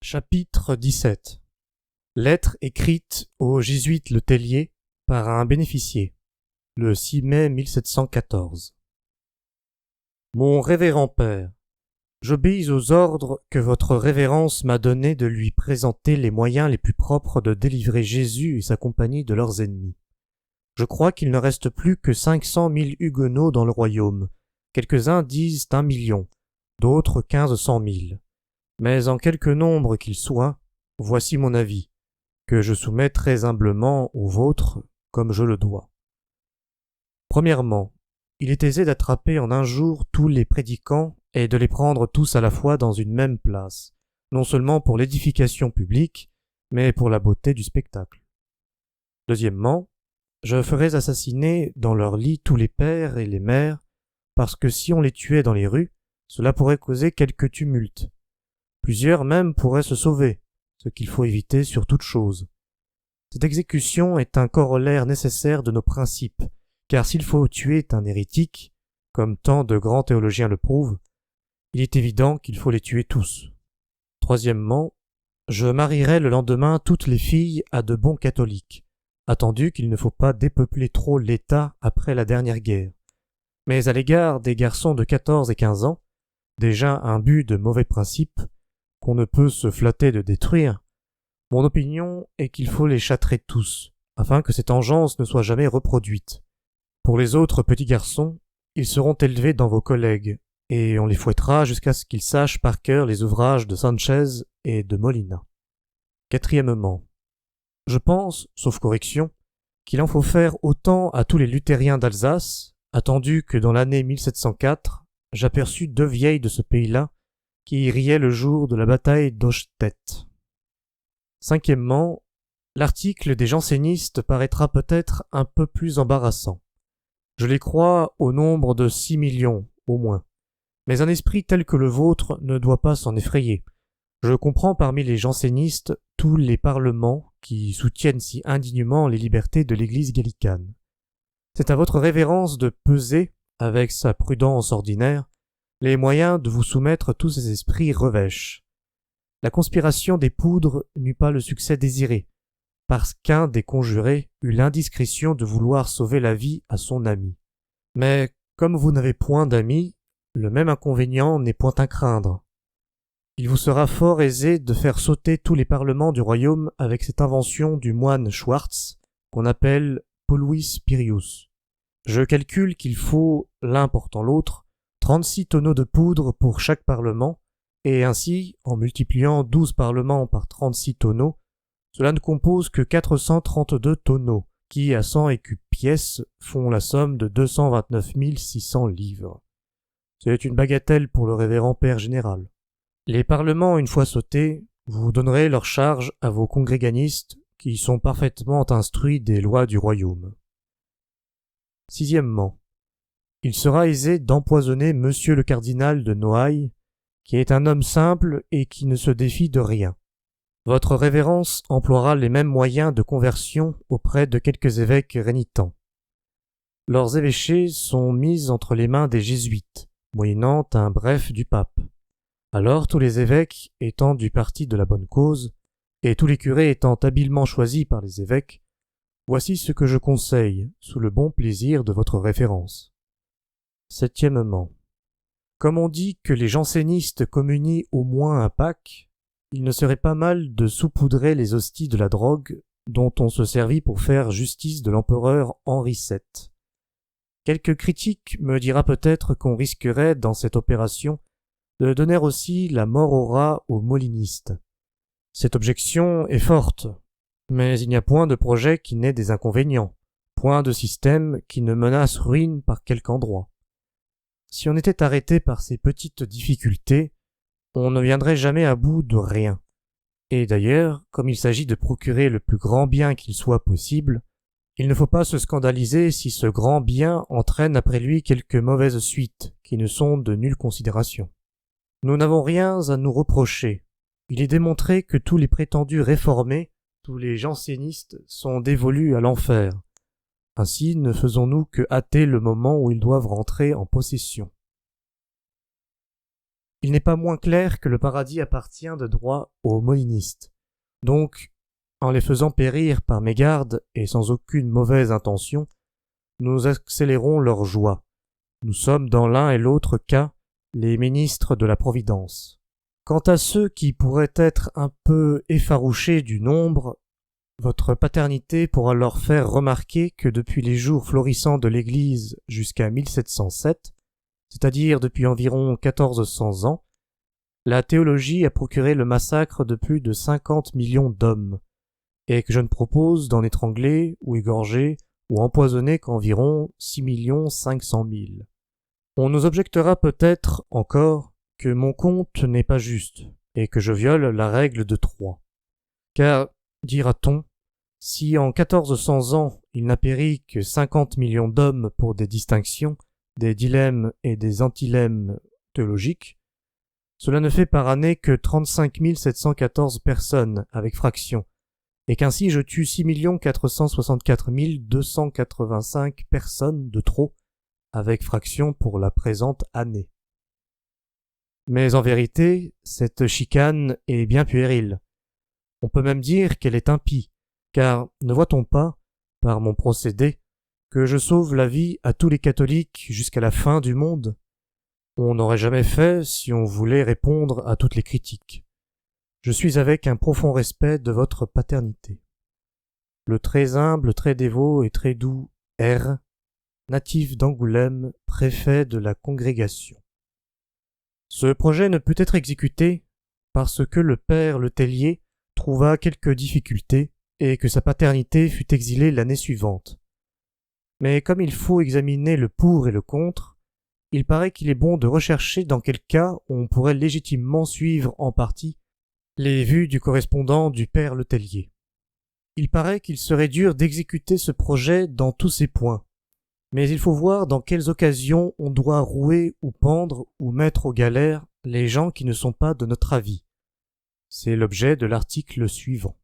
Chapitre 17. Lettre écrite au jésuite Le Tellier par un bénéficier, le 6 mai 1714. Mon révérend père, j'obéis aux ordres que votre révérence m'a donnés de lui présenter les moyens les plus propres de délivrer Jésus et sa compagnie de leurs ennemis. Je crois qu'il ne reste plus que 500 000 huguenots dans le royaume. Quelques-uns disent 1 million, d'autres 1500 000. Mais en quelque nombre qu'il soit, voici mon avis, que je soumets très humblement au vôtre, comme je le dois. Premièrement, il est aisé d'attraper en un jour tous les prédicants et de les prendre tous à la fois dans une même place, non seulement pour l'édification publique, mais pour la beauté du spectacle. Deuxièmement, je ferais assassiner dans leur lit tous les pères et les mères, parce que si on les tuait dans les rues, cela pourrait causer quelque tumulte. Plusieurs même pourraient se sauver, ce qu'il faut éviter sur toute chose. Cette exécution est un corollaire nécessaire de nos principes, car s'il faut tuer un hérétique, comme tant de grands théologiens le prouvent, il est évident qu'il faut les tuer tous. Troisièmement, je marierai le lendemain toutes les filles à de bons catholiques, attendu qu'il ne faut pas dépeupler trop l'État après la dernière guerre. Mais à l'égard des garçons de 14 et 15 ans, déjà imbus de mauvais principes, qu'on ne peut se flatter de détruire, mon opinion est qu'il faut les châtrer tous, afin que cette engeance ne soit jamais reproduite. Pour les autres petits garçons, ils seront élevés dans vos collègues, et on les fouettera jusqu'à ce qu'ils sachent par cœur les ouvrages de Sanchez et de Molina. Quatrièmement, je pense, sauf correction, qu'il en faut faire autant à tous les luthériens d'Alsace, attendu que dans l'année 1704, j'aperçus 2 vieilles de ce pays-là qui riaient le jour de la bataille d'Auchstätt. Cinquièmement, l'article des jansénistes paraîtra peut-être un peu plus embarrassant. Je les crois au nombre de 6 millions, au moins. Mais un esprit tel que le vôtre ne doit pas s'en effrayer. Je comprends parmi les jansénistes tous les parlements qui soutiennent si indignement les libertés de l'Église gallicane. C'est à votre révérence de peser, avec sa prudence ordinaire, les moyens de vous soumettre tous ces esprits revêches. La conspiration des poudres n'eut pas le succès désiré, parce qu'un des conjurés eut l'indiscrétion de vouloir sauver la vie à son ami. Mais comme vous n'avez point d'amis, le même inconvénient n'est point à craindre. Il vous sera fort aisé de faire sauter tous les parlements du royaume avec cette invention du moine Schwartz, qu'on appelle Paulus Spirius. Je calcule qu'il faut, l'un portant l'autre, 36 tonneaux de poudre pour chaque parlement, et ainsi, en multipliant 12 parlements par 36 tonneaux, cela ne compose que 432 tonneaux, qui, à 100 écus pièce, font la somme de 229 600 livres. C'est une bagatelle pour le révérend père général. Les parlements, une fois sautés, vous donnerez leur charge à vos congréganistes, qui sont parfaitement instruits des lois du royaume. Sixièmement, il sera aisé d'empoisonner monsieur le cardinal de Noailles, qui est un homme simple et qui ne se défie de rien. Votre révérence emploiera les mêmes moyens de conversion auprès de quelques évêques rénitents. Leurs évêchés sont mis entre les mains des jésuites, moyennant un bref du pape. Alors tous les évêques étant du parti de la bonne cause, et tous les curés étant habilement choisis par les évêques, voici ce que je conseille, sous le bon plaisir de votre référence. Septièmement, comme on dit que les jansénistes communient au moins à Pâques, il ne serait pas mal de saupoudrer les hosties de la drogue dont on se servit pour faire justice de l'empereur Henri VII. Quelque critique me dira peut-être qu'on risquerait dans cette opération de donner aussi la mort au rat aux molinistes. Cette objection est forte, mais il n'y a point de projet qui n'ait des inconvénients, point de système qui ne menace ruine par quelque endroit. Si on était arrêté par ces petites difficultés, on ne viendrait jamais à bout de rien. Et d'ailleurs, comme il s'agit de procurer le plus grand bien qu'il soit possible, Il ne faut pas se scandaliser si ce grand bien entraîne après lui quelques mauvaises suites, qui ne sont de nulle considération. Nous n'avons rien à nous reprocher. Il est démontré que tous les prétendus réformés, tous les jansénistes sont dévolus à l'enfer. Ainsi ne faisons-nous que hâter le moment où ils doivent rentrer en possession. Il n'est pas moins clair que le paradis appartient de droit aux molinistes. Donc, en les faisant périr par mégarde et sans aucune mauvaise intention, nous accélérons leur joie. Nous sommes dans l'un et l'autre cas les ministres de la Providence. Quant à ceux qui pourraient être un peu effarouchés du nombre, votre paternité pourra leur faire remarquer que depuis les jours florissants de l'Église jusqu'à 1707, c'est-à-dire depuis environ 1400 ans, la théologie a procuré le massacre de plus de 50 millions d'hommes, et que je ne propose d'en étrangler ou égorger ou empoisonner qu'environ 6 500 000. On nous objectera peut-être encore que mon compte n'est pas juste, et que je viole la règle de 3. Car, dira-t-on, si en 1400 ans il n'a péri que 50 millions d'hommes pour des distinctions, des dilemmes et des antilemmes théologiques, cela ne fait par année que 35 714 personnes avec fraction, et qu'ainsi je tue 6 464 285 personnes de trop, avec fraction pour la présente année. Mais en vérité, cette chicane est bien puérile. On peut même dire qu'elle est impie, car ne voit-on pas, par mon procédé, que je sauve la vie à tous les catholiques jusqu'à la fin du monde? On n'aurait jamais fait si on voulait répondre à toutes les critiques. Je suis avec un profond respect de votre paternité. Le très humble, très dévot et très doux R, natif d'Angoulême, préfet de la congrégation. Ce projet ne peut être exécuté parce que le père Le Tellier trouva quelques difficultés et que sa paternité fut exilée l'année suivante. Mais comme il faut examiner le pour et le contre, il paraît qu'il est bon de rechercher dans quel cas on pourrait légitimement suivre en partie les vues du correspondant du père Le Tellier. Il paraît qu'il serait dur d'exécuter ce projet dans tous ses points, mais il faut voir dans quelles occasions on doit rouer ou pendre ou mettre aux galères les gens qui ne sont pas de notre avis. C'est l'objet de l'article suivant.